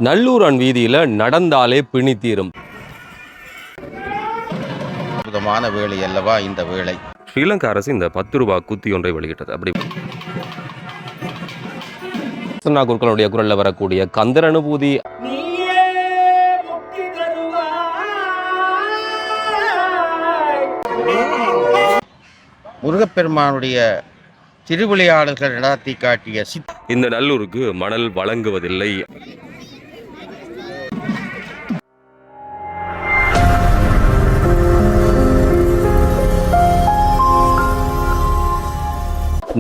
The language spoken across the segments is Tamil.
நல்லூரன் வீதியில் நடந்தாலே பிணி தீரும். அற்புதமான வேலை அல்லவா இந்த வேலை. ஸ்ரீலங்கா அரசு இந்த 10 ரூபாய் குத்தி ஒன்றை வெளியிட்டது. அப்படி குருக்களுடைய குரல்ல வரக்கூடிய கந்தர் அனுபூதி, முருகப்பெருமானுடைய திருவிளையாடல்கள் நடத்தி காட்டிய இந்த நல்லூருக்கு மணல் வழங்குவதில்லை.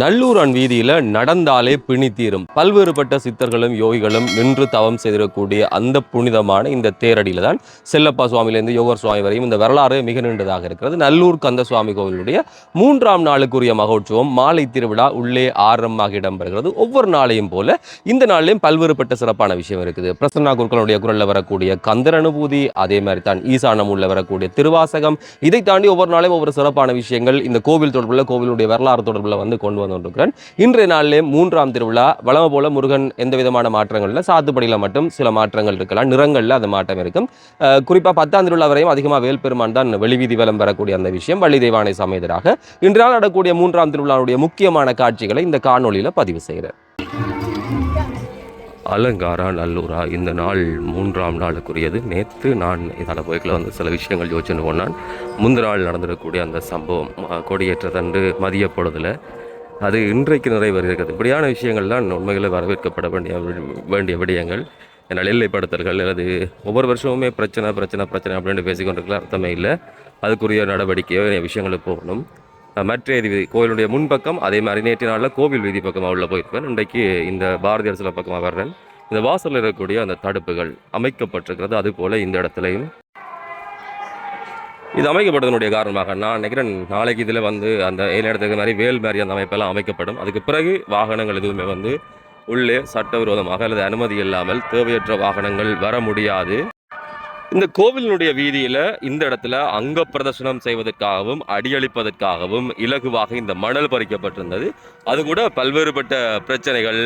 நல்லூரன் வீதியில் நடந்தாலே பிணி தீரும். பல்வேறுபட்ட சித்தர்களும் யோகிகளும் நின்று தவம் செய்திடக்கூடிய அந்த புனிதமான இந்த தேரடியில் தான் செல்லப்பா சுவாமியிலேருந்து யோகர் சுவாமி வரையும் இந்த வரலாறு மிக நீண்டதாக இருக்கிறது. நல்லூர் கந்த சுவாமி கோவிலுடைய 3ஆம் நாளுக்குரிய மகோற்சவம் மாலை திருவிழா உள்ளே ஆரம்பமாக இடம்பெறுகிறது. ஒவ்வொரு நாளையும் போல இந்த நாளிலையும் பல்வேறுபட்ட சிறப்பான விஷயம் இருக்குது. பிரசன்னா குருக்களுடைய குரலில் வரக்கூடிய கந்தர் அனுபூதி, அதே மாதிரி தான் ஈசானம் உள்ள வரக்கூடிய திருவாசகம், இதை தாண்டி ஒவ்வொரு நாளையும் ஒவ்வொரு சிறப்பான விஷயங்கள் இந்த கோவில் தொடர்பில், கோவிலுடைய வரலாறு தொடர்பில் வந்து கொண்டு வந்திருக்கிறேன். இன்றைய நாளிலே 3ஆம் திருவிழா வளமை போல முருகன் எந்த விதமான மாற்றங்கள் இல்லை. சாத்துப்படியில் மட்டும் சில மாற்றங்கள் இருக்கலாம், நிறங்களில் அந்த மாற்றம் இருக்கும். குறிப்பாக 10ஆம் திருவிழா வரையும் அதிகமாக வேல்பெருமான் தான் வெளிவீதி வலம் பெறக்கூடிய அந்த விஷயம். வள்ளி தெய்வானை சமேதராக இன்று நாள் நடக்கக்கூடிய 3ஆம் திருவிழாவுடைய முக்கியமான காட்சிகளை இந்த காணொலியில் பதிவு செய்கிறேன். அலங்காரா நல்லூரா இந்த நாள் 3ஆம் நாளுக்குரியது. நேற்று நான் இதால் போய்க்கில் வந்து சில விஷயங்கள் யோசிச்சுன்னு போனான். முந்தின நாள் நடந்திருக்கக்கூடிய அந்த சம்பவம் கொடியேற்ற தண்டு மதிய பொழுதில் அது இன்றைக்கு நிறைவேறுகிறது. இப்படியான விஷயங்கள்லாம் உண்மைகளை வரவேற்கப்பட வேண்டிய விடயங்கள். என்னால் எல்லைப்படுத்தல்கள் அல்லது ஒவ்வொரு வருஷமுமே பிரச்சனை அப்படின்னு பேசிக்கொண்டிருக்கலாம், அர்த்தமே இல்லை. அதுக்குரிய நடவடிக்கையோ விஷயங்களுக்கு போகணும். மற்ற வீதி கோவிலுடைய முன்பக்கம், அதே மாதிரி நேற்று நாளில் கோவில் வீதி பக்கமாக உள்ள போயிருப்பேன். இன்றைக்கு இந்த பாரதியார் சில பக்கமாக வர்றேன். இந்த வாசலில் இருக்கக்கூடிய அந்த தடுப்புகள் அமைக்கப்பட்டிருக்கிறது. அதுபோல் இந்த இடத்துலையும் இது அமைக்கப்பட்டதனுடைய காரணமாக நான் நினைக்கிறேன் நாளைக்கு இதில் வந்து அந்த இடத்துக்கு மாதிரி வேல் மாதிரி அந்த அமைப்பெல்லாம் அமைக்கப்படும். அதுக்கு பிறகு வாகனங்கள் எதுவுமே வந்து உள்ளே சட்டவிரோதமாக அல்லது அனுமதி இல்லாமல் தேவையற்ற வாகனங்கள் வர முடியாது. இந்த கோவிலினுடைய வீதியில் இந்த இடத்துல அங்க பிரதர்சனம் செய்வதற்காகவும் அடியளிப்பதற்காகவும் இலகுவாக இந்த மணல் பறிக்கப்பட்டிருந்தது. அது கூட பல்வேறுபட்ட பிரச்சனைகள்,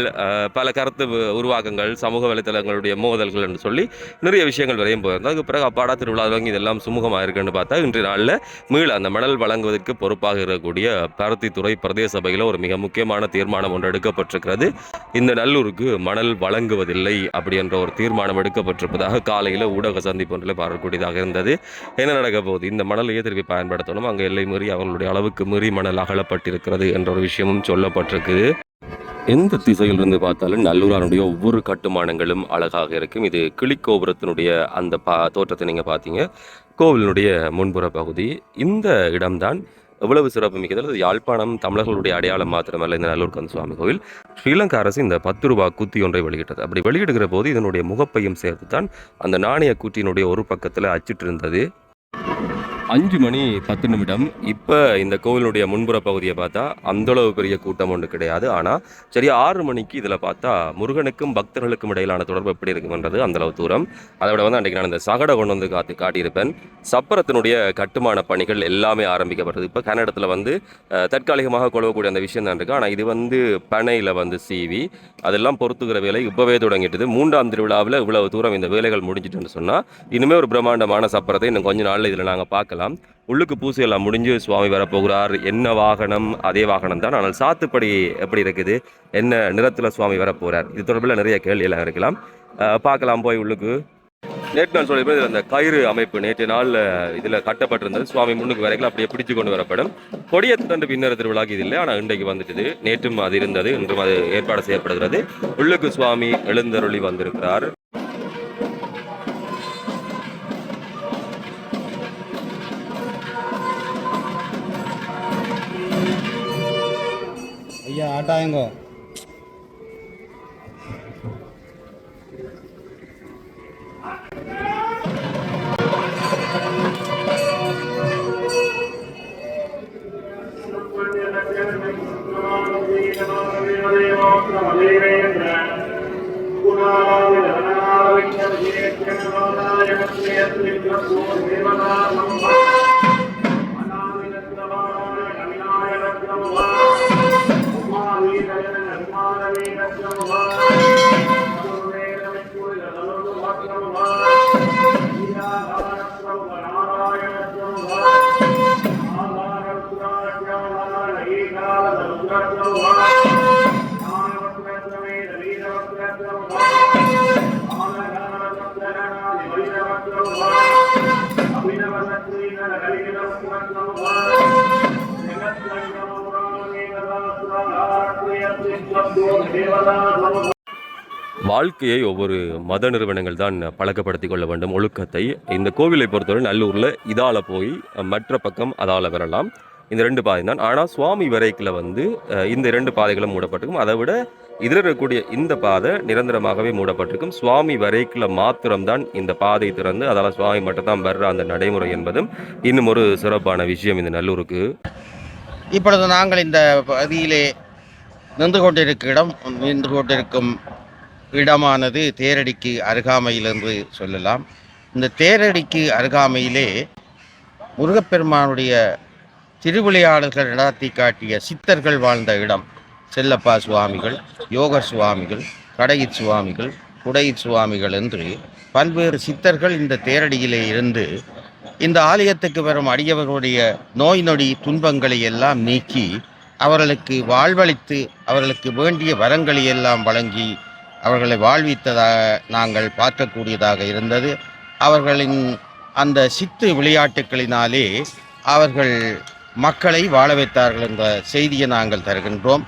பல கருத்து உருவாக்கங்கள், சமூக வலைத்தளங்களுடைய மோதல்கள் என்று சொல்லி நிறைய விஷயங்கள் வரையும் போயிருந்தது. அதுக்கு பிறகு அப்பாடா திருவிழா வாங்கி இதெல்லாம் சுமூகமாக இருக்குன்னு பார்த்தா இன்றைய நாளில் மீள அந்த மணல் வழங்குவதற்கு பொறுப்பாக இருக்கக்கூடிய பருத்தித்துறை பிரதேச சபையில் ஒரு மிக முக்கியமான தீர்மானம் ஒன்று எடுக்கப்பட்டிருக்கிறது. இந்த நல்லூருக்கு மணல் வழங்குவதில்லை அப்படி என்ற ஒரு தீர்மானம் எடுக்கப்பட்டிருப்பதாக காலையில் ஊடக சந்திப்பு ஒன்றில் பார்க்கக்கூடியதாக இருந்தது. என்ன நடக்க போகுது? இந்த மணலையே திருப்பி பயன்படுத்தணும், அங்கே எல்லை மீறி அவர்களுடைய அளவுக்கு மீறி மணல் அகலப்பட்டிருக்கிறது என்ற ஒரு விஷயமும் சொல்லப்பட்டிருக்குது. எந்த திசையிலிருந்து பார்த்தாலும் நல்லூரானுடைய ஒவ்வொரு கட்டுமானங்களும் அழகாக இருக்கும். இது கிளிக்கோபுரத்தினுடைய அந்த தோற்றத்தை நீங்கள் பார்த்தீங்க. கோவிலினுடைய முன்புற பகுதி இந்த இடம்தான் எவ்வளவு சிறப்பு மிக்கது. யாழ்ப்பாணம் தமிழர்களுடைய அடையாளம் மாத்திரமல்ல இந்த நல்லூர் கந்த சுவாமி கோவில். ஸ்ரீலங்கா அரசு இந்த 10 ரூபாய் குத்தி ஒன்றை வெளியிட்டது. அப்படி வெளியிடுகிற போது இதனுடைய முகப்பையும் சேர்த்து தான் அந்த நாணய கூட்டினுடைய ஒரு பக்கத்தில் அச்சிட்டு இருந்தது. 5 மணி 10 நிமிடம். இப்போ இந்த கோவிலுடைய முன்புற பகுதியை பார்த்தா அந்தளவு பெரிய கூட்டம் ஒன்று கிடையாது. ஆனால் சரியா 6 மணிக்கு இதில் பார்த்தா முருகனுக்கும் பக்தர்களுக்கும் இடையிலான தொடர்பு எப்படி இருக்குன்றது அந்தளவு தூரம். அதை விட வந்து அன்றைக்கி நான் இந்த சகடை கொண்டு வந்து காட்டியிருப்பேன். சப்பரத்தினுடைய கட்டுமான பணிகள் எல்லாமே ஆரம்பிக்கப்பட்டது. இப்போ கன்னடத்தில் வந்து தற்காலிகமாக கொள்ளக்கூடிய அந்த விஷயம் தான் இருக்குது. ஆனால் இது வந்து பனையில் வந்து சீவி அதெல்லாம் பொறுத்துக்கிற வேலை இப்போவே தொடங்கிட்டது. 3ஆம் திருவிழாவில் இவ்வளவு தூரம் இந்த வேலைகள் முடிஞ்சிட்டுன்னு சொன்னால் இனிமேல் ஒரு பிரம்மாண்டமான சப்பரத்தை இன்னும் கொஞ்ச நாளில் இதில் நாங்கள் பார்க்கலாம். உள்ளுக்கு பூசை எல்லாம் முடிஞ்சு சுவாமி வரப்போகிறார். என்ன வாகனம்? அதே வாகனம் தான். ஆனால் சாத்துப்படி எப்படி இருக்குது, என்ன நிறத்தில் சுவாமி வரப்போகிறார், இது தொடர்பில் நிறைய கேள்வியெல்லாம் இருக்கலாம். பார்க்கலாம் போய் உள்ளுக்கு. நேற்று நாள் சொல்லி அந்த கயிறு அமைப்பு நேற்று நாள் இதில் கட்டப்பட்டிருந்தது. சுவாமி முன்னுக்கு வரைக்கும் அப்படியே பிடிச்சு கொண்டு வரப்படும். கொடியேற்று பின்னர் திருவிழாக்கு இது இல்லை, ஆனால் இன்றைக்கு வந்துட்டுது. நேற்றும் அது இருந்தது, இன்றும் அது ஏற்பாடு செய்யப்படுகிறது. உள்ளுக்கு சுவாமி எழுந்தருளி வந்திருக்கிறார். ஐயா ஆட்டாயங்கோ வாழ்க்கையை ஒவ்வொரு மத நிறுவனங்கள் தான் பழக்கப்படுத்திக் கொள்ள வேண்டும் ஒழுக்கத்தை. இந்த கோவிலை பொறுத்தவரை நல்லூரில் இதால போய் மற்ற பக்கம் அதால வரலாம். இந்த 2 பாதை தான். ஆனால் சுவாமி வரைக்கில் வந்து இந்த 2 பாதைகளும் மூடப்பட்டிருக்கும். அதை விட இதில் இருக்கக்கூடிய இந்த பாதை நிரந்தரமாகவே மூடப்பட்டிருக்கும். சுவாமி வரைக்கில் மாத்திரம்தான் இந்த பாதை திறந்து அதால் சுவாமி மட்டும் தான் வர்ற அந்த நடைமுறை என்பதும் இன்னும் ஒரு சிறப்பான விஷயம் இந்த நல்லூருக்கு. இப்பொழுது நாங்கள் இந்த பகுதியிலே நின்று கொண்டிருக்கும் இடமானது தேரடிக்கு அருகாமையில் என்று சொல்லலாம். இந்த தேரடிக்கு அருகாமையிலே முருகப்பெருமானுடைய திருவிளையாடல்கள் நடாத்தி காட்டிய சித்தர்கள் வாழ்ந்த இடம். செல்லப்பா சுவாமிகள், யோகர் சுவாமிகள், கடையிற் சுவாமிகள், குடையிற் சுவாமிகள் என்று பல்வேறு சித்தர்கள் இந்த தேரடியிலே இருந்து இந்த ஆலயத்துக்கு வரும் அடியவர்களுடைய நோய் நொடி துன்பங்களை எல்லாம் நீக்கி அவர்களுக்கு வாழ்வளித்து அவர்களுக்கு வேண்டிய வரங்களை எல்லாம் வழங்கி அவர்களை வாழ்வித்ததாக நாங்கள் பார்க்கக்கூடியதாக இருந்தது. அவர்களின் அந்த சித்து விளையாட்டுகளினாலே அவர்கள் மக்களை வாழ வைத்தார்கள் என்ற செய்தியை நாங்கள் தருகின்றோம்.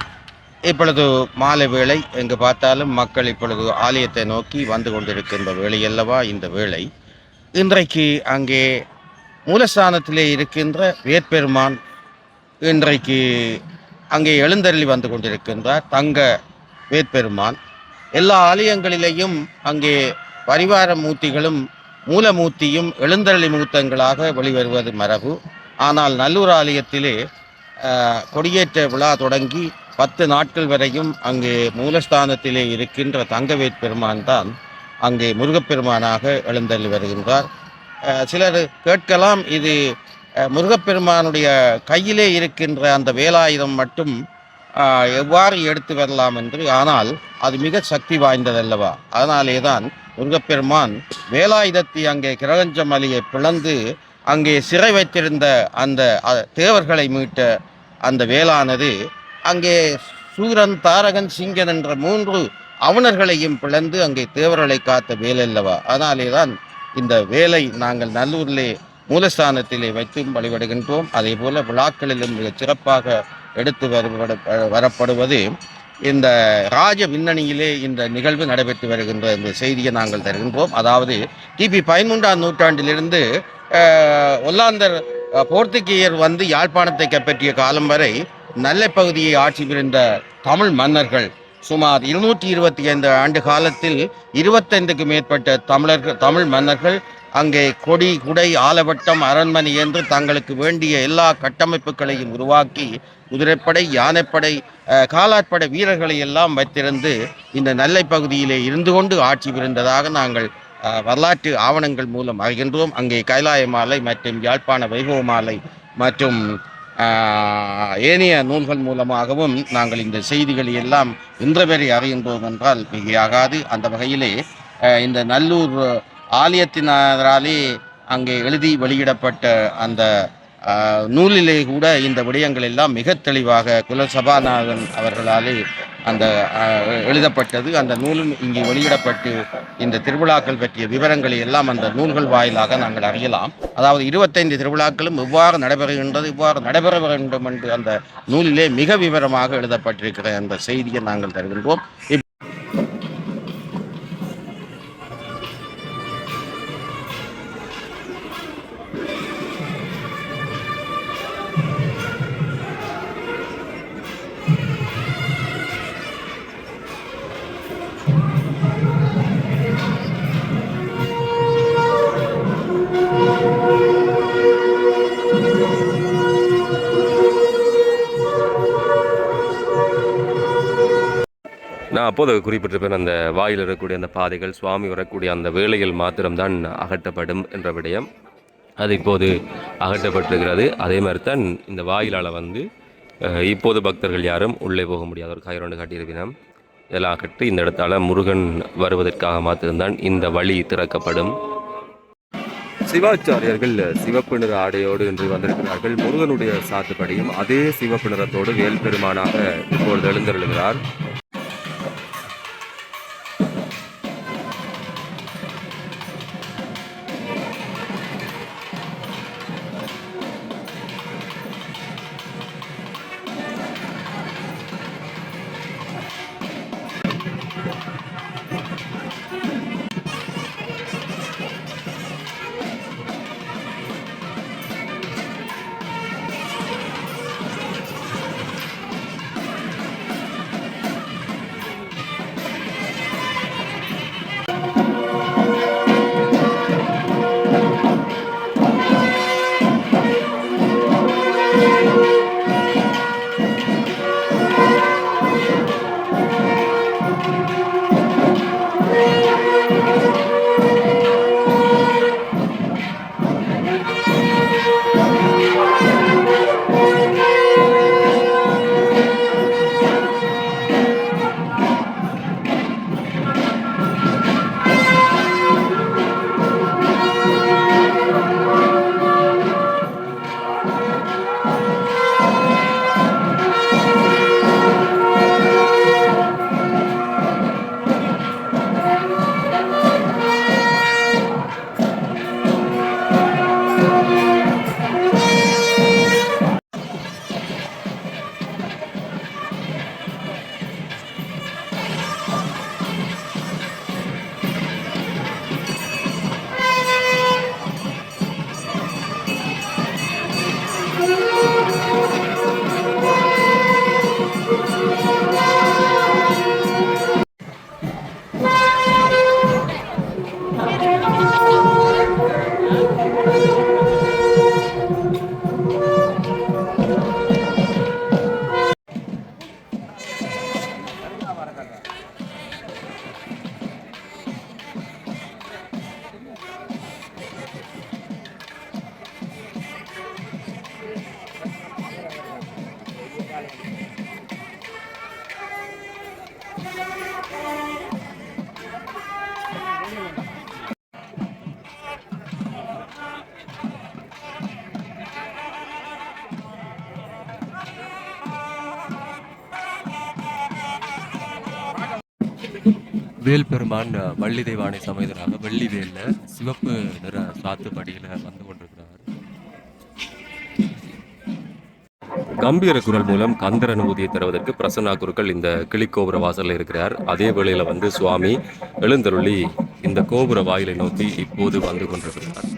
இப்பொழுது மாலை வேளை எங்கு பார்த்தாலும் மக்கள் இப்பொழுது ஆலயத்தை நோக்கி வந்து கொண்டிருக்கின்ற வேளை அல்லவா இந்த வேளை. இன்றைக்கு அங்கே மூலஸ்தானத்திலே இருக்கின்ற வேற்பெருமான் இன்றைக்கு அங்கே எழுந்தருளி வந்து கொண்டிருக்கின்றார். தங்க வேற்பெருமான் எல்லா ஆலயங்களிலேயும் அங்கே பரிவார மூர்த்திகளும் மூலமூர்த்தியும் எழுந்தருளி மூர்த்தங்களாக வெளிவருவது மரபு. ஆனால் நல்லூர் ஆலயத்திலே கொடியேற்ற விழா தொடங்கி 10 நாட்கள் வரையும் அங்கே மூலஸ்தானத்திலே இருக்கின்ற தங்க வேற்பெருமான் தான் அங்கே முருகப்பெருமானாக எழுந்தருளி வருகின்றார். சிலர் கேட்கலாம், இது முருகப்பெருமானுடைய கையிலே இருக்கின்ற அந்த வேலாயுதம் மட்டும் எவ்வாறு எடுத்து வரலாம் என்று. ஆனால் அது மிக சக்தி வாய்ந்ததல்லவா. அதனாலே தான் முருகப்பெருமான் வேலாயுதத்தை அங்கே கிரகஞ்ச மலையை பிளந்து அங்கே சிறை வைத்திருந்த அந்த தேவர்களை மீட்ட அந்த வேலானது அங்கே சூரன், தாரகன், சிங்கன் என்ற 3 அவுணர்களையும் பிளந்து அங்கே தேவர்களை காத்த வேலல்லவா. அதனாலே தான் இந்த வேலை நாங்கள் நல்லூரிலே மூலஸ்தானத்திலே வைத்து வழிபடுகின்றோம். அதே போல விழாக்களிலும் மிக சிறப்பாக எடுத்து வரப்படுவது இந்த ராஜ விண்ணணியிலே இந்த நிகழ்வு நடைபெற்று வருகின்ற இந்த செய்தியை நாங்கள் தருகின்றோம். அதாவது கிபி 13ஆம் நூற்றாண்டிலிருந்து ஒல்லாந்தர் போர்த்துகீயர் வந்து யாழ்ப்பாணத்தை கைப்பற்றிய காலம் வரை நல்ல பகுதியை ஆட்சி புரிந்த தமிழ் மன்னர்கள் சுமார் 225 ஆண்டு காலத்தில் 25க்கு மேற்பட்ட தமிழ் மன்னர்கள் அங்கே கொடி, குடை, ஆலவட்டம், அரண்மனை என்று தங்களுக்கு வேண்டிய எல்லா கட்டமைப்புகளையும் உருவாக்கி குதிரைப்படை, யானைப்படை, காலாட்படை வீரர்களை எல்லாம் வைத்திருந்து இந்த நெல்லை பகுதியிலே இருந்து கொண்டு ஆட்சி புரிந்ததாக நாங்கள் வரலாற்று ஆவணங்கள் மூலம் அறிகின்றோம். அங்கே கைலாய மாலை மற்றும் யாழ்ப்பாண வைபவ மாலை மற்றும் ஏனைய நூல்கள் மூலமாகவும் நாங்கள் இந்த செய்திகளை எல்லாம் இன்று வரை அறிகின்றோம் என்றால் மிகையாகாது. அந்த வகையிலே இந்த நல்லூர் ஆலயத்தினராலே அங்கே எழுதி வெளியிடப்பட்ட அந்த நூலிலே கூட இந்த விடயங்கள் எல்லாம் மிக தெளிவாக குலசபாநாதன் அவர்களாலே அந்த எழுதப்பட்டது. அந்த நூலும் இங்கே வெளியிடப்பட்டு இந்த திருவிழாக்கள் பற்றிய விவரங்களை எல்லாம் அந்த நூல்கள் வாயிலாக நாங்கள் அறியலாம். அதாவது 25 திருவிழாக்களும் எவ்வாறு நடைபெறுகின்றது, இவ்வாறு நடைபெற வேண்டும் என்று அந்த நூலிலே மிக விவரமாக எழுதப்பட்டிருக்கிற அந்த செய்தியை நாங்கள் தருகின்றோம். நான் அப்போது குறிப்பிட்டிருப்பேன், அந்த வாயில் இருக்கக்கூடிய அந்த பாதைகள் சுவாமி வரக்கூடிய அந்த வேளையில் மாத்திரம்தான் அகற்றப்படும் என்ற விடயம். அது இப்போது அகற்றப்பட்டிருக்கிறது. அதே மாதிரி தான் இந்த வாயிலால் வந்து இப்போது பக்தர்கள் யாரும் உள்ளே போக முடியாத ஒரு காயிரோண்டு காட்டியிருப்பினோம். இதெல்லாம் அகற்றி இந்த இடத்தால் முருகன் வருவதற்காக மாத்திரம்தான் இந்த வழி திறக்கப்படும். சிவாச்சாரியர்கள் சிவப்பு நிற ஆடையோடு இன்று வந்திருக்கிறார்கள். முருகனுடைய சாத்துப்படியும் அதே சிவப்பு நிறத்தோடு வேல் பெருமானாக இப்பொழுது எழுந்தருளுகிறார். வேல் பெருமான் வள்ளி தெய்வானை சமேதராக வெள்ளி வேல்ல சிவப்பு நிற சாத்து படியில வந்து கொண்டிருக்கிறார். கம்பீர குரல் மூலம் கந்தர் அனுபூதியை தருவதற்கு பிரசன்னா குருக்கள் இந்த கிளிக்கோபுர வாசலில் இருக்கிறார். அதே வேளையில வந்து சுவாமி எழுந்தருளி இந்த கோபுர வாயிலை நோக்கி இப்போது வந்து கொண்டிருக்கிறார்.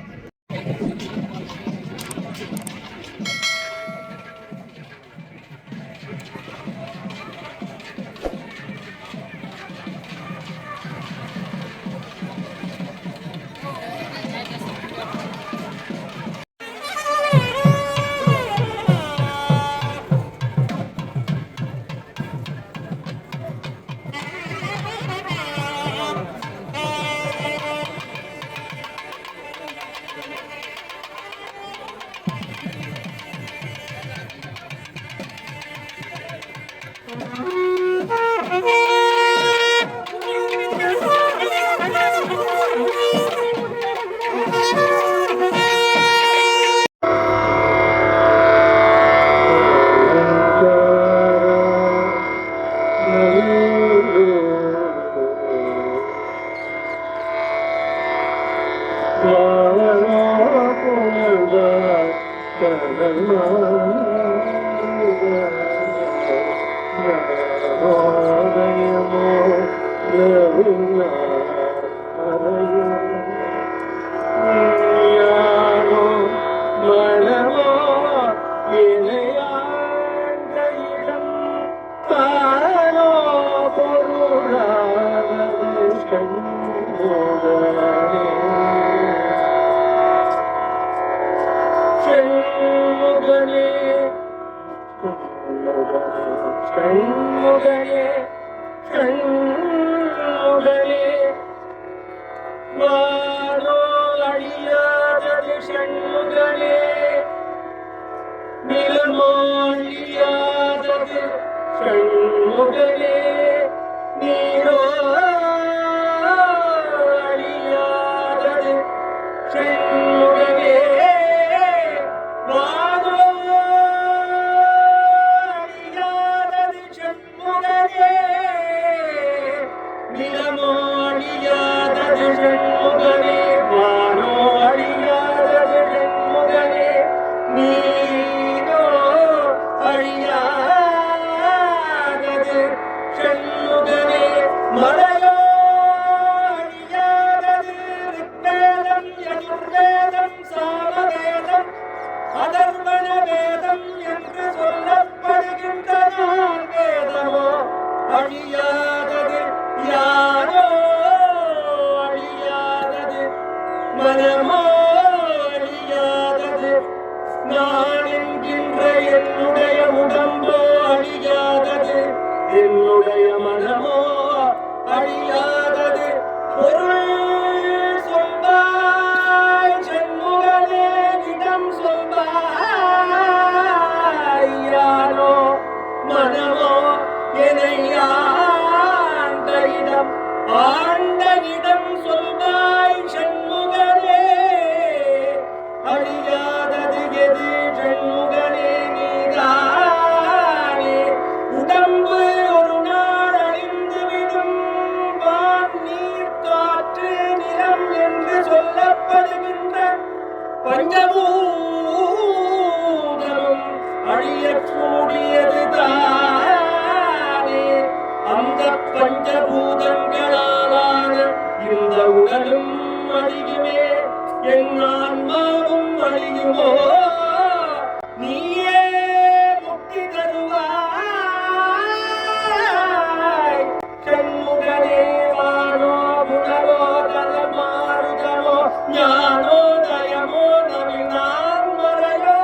ஞானோதயமோ நவினான் மறையோ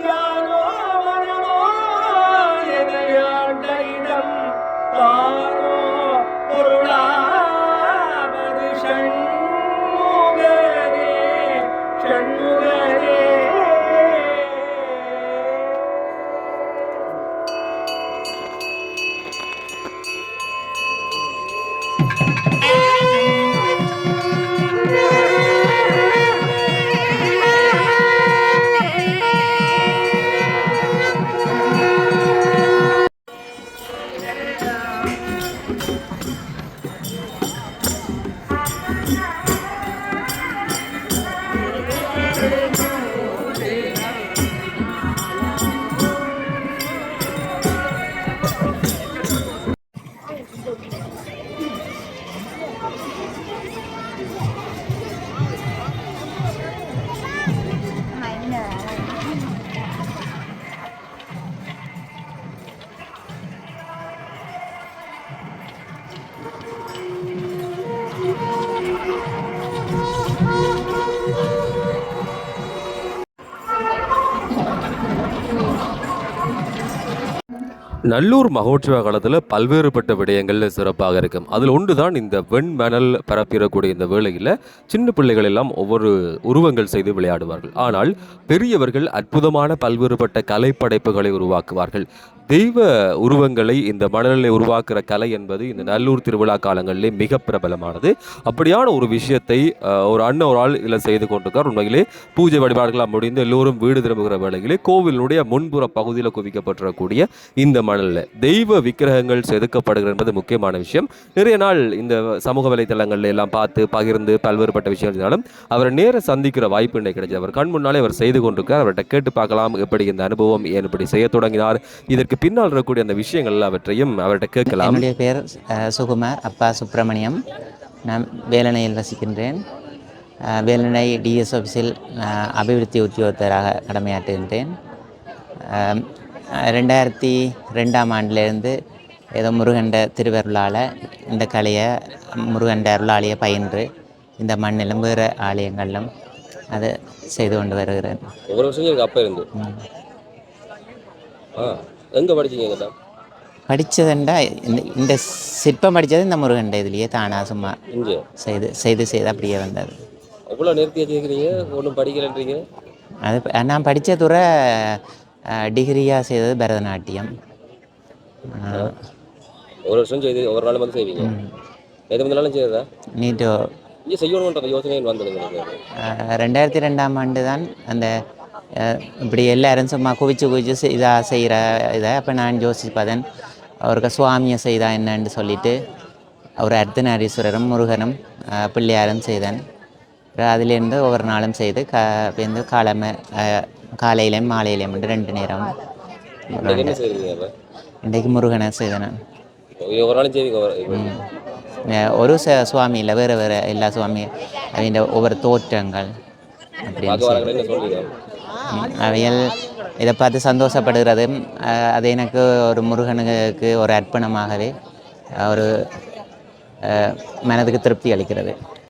யானோ மனமோ எனையாண்ட இடம் தானோ பொருளாவது ஷண்முகனே ஷண்முகனே. நல்லூர் மகோற்சவ காலத்தில் பல்வேறுபட்ட விடயங்கள் சிறப்பாக இருக்கும். அதில் ஒன்று தான் இந்த வெண்மணல் பரப்பிடக்கூடிய இந்த வேளையில் சின்ன பிள்ளைகள் எல்லாம் ஒவ்வொரு உருவங்கள் செய்து விளையாடுவார்கள். ஆனால் பெரியவர்கள் அற்புதமான பல்வேறுபட்ட கலைப்படைப்புகளை உருவாக்குவார்கள். தெய்வ உருவங்களை இந்த மணலில் உருவாக்குற கலை என்பது இந்த நல்லூர் திருவிழா காலங்களிலே மிக பிரபலமானது. அப்படியான ஒரு விஷயத்தை ஒரு ஒரு ஆள் இதில் செய்து கொண்டிருக்கார். உண்மையிலே பூஜை வழிபாடுகளாக முடிந்து எல்லோரும் வீடு திரும்புகிற வேளையிலே கோவிலுடைய முன்புற பகுதியில் குவிக்கப்பட்டிருக்கக்கூடிய இந்த மணலில் தெய்வ விக்கிரகங்கள் செதுக்கப்படுகிறது என்பது முக்கியமான விஷயம். நிறைய நாள் இந்த சமூக வலைத்தளங்கள்ல எல்லாம் பார்த்து பகிர்ந்து பல்வேறுபட்ட விஷயம் இருந்தாலும் அவரை நேர சந்திக்கிற வாய்ப்பு இன்னைக்கு கிடைச்சது. அவர் கண் முன்னாலே அவர் செய்து கொண்டிருக்கார். அவர்கிட்ட கேட்டு பார்க்கலாம் எப்படி இந்த அனுபவம், ஏன் இப்படி செய்ய தொடங்கினார், இதற்கு பின்னால் இருக்கக்கூடிய அந்த விஷயங்கள் அவற்றையும் அவர்கிட்ட கேட்கலாம். என்னுடைய பெயர் சுகுமார் அப்பா சுப்பிரமணியம். நான் வேலணையில் வசிக்கின்றேன். வேலணை டிஎஸ் ஆஃபீஸில் அபிவிருத்தி உத்தியோகத்தராக கடமையாற்றுகின்றேன். 2002ஆம் ஆண்டிலிருந்து ஏதோ முருகண்ட திருவருளால் இந்த கலையை முருகண்ட அருளாளியை பயின்று இந்த மண்ணிலும் வேறு ஆலயங்களிலும் அதை செய்து கொண்டு வருகிறேன். ஒவ்வொரு வருஷம் அப்போ இருந்து எங்கே படிச்சீங்க? படித்ததுண்டா இந்த சிற்பம் படித்தது இந்த முருகண்ட இதுலேயே தானாக சும்மா செய்து அப்படியே வந்தது. அவ்வளோ நிறுத்தி வச்சுருக்கிறீங்க, ஒன்றும் படிக்கலைன்றீங்க? அது நான் படித்த துறை டிகிரியாக செய்தது பரதநாட்டியம். ஒரு வருஷம் செய்து ஒவ்வொரு நாளும் வந்து செய்வீங்க? எது வந்தாலும் செய்யறதா? நீட்டோ இங்கே செய்யணுன்ற யோசனை வந்தது 2002ஆம் ஆண்டு தான் அந்த இப்படி எல்லாரும் சும்மா குவிச்சு இதாக செய்கிற இதை அப்போ நான் யோசிச்சு பார்த்தேன். அவருக்கு சுவாமியை செய்தா என்னன்னு சொல்லிட்டு ஒரு அர்த்தநாரீஸ்வரரும் முருகனும் பிள்ளையாரும் செய்தேன். அதுலேருந்து ஒவ்வொரு நாளும் செய்து வந்து காலையிலையும் மாலையிலையும் 2 நேரம் இன்றைக்கு முருகனை செய்தேன் நான். ஒரு சுவாமி இல்லை, வேறு வேறு எல்லா சுவாமி அவங்க ஒவ்வொரு தோற்றங்கள் அப்படின்னு அவைகள் இதை பார்த்து சந்தோஷப்படுகிறது. அது எனக்கு ஒரு முருகனுக்கு ஒரு அர்ப்பணமாகவே ஒரு மனதுக்கு திருப்தி அளிக்கிறது.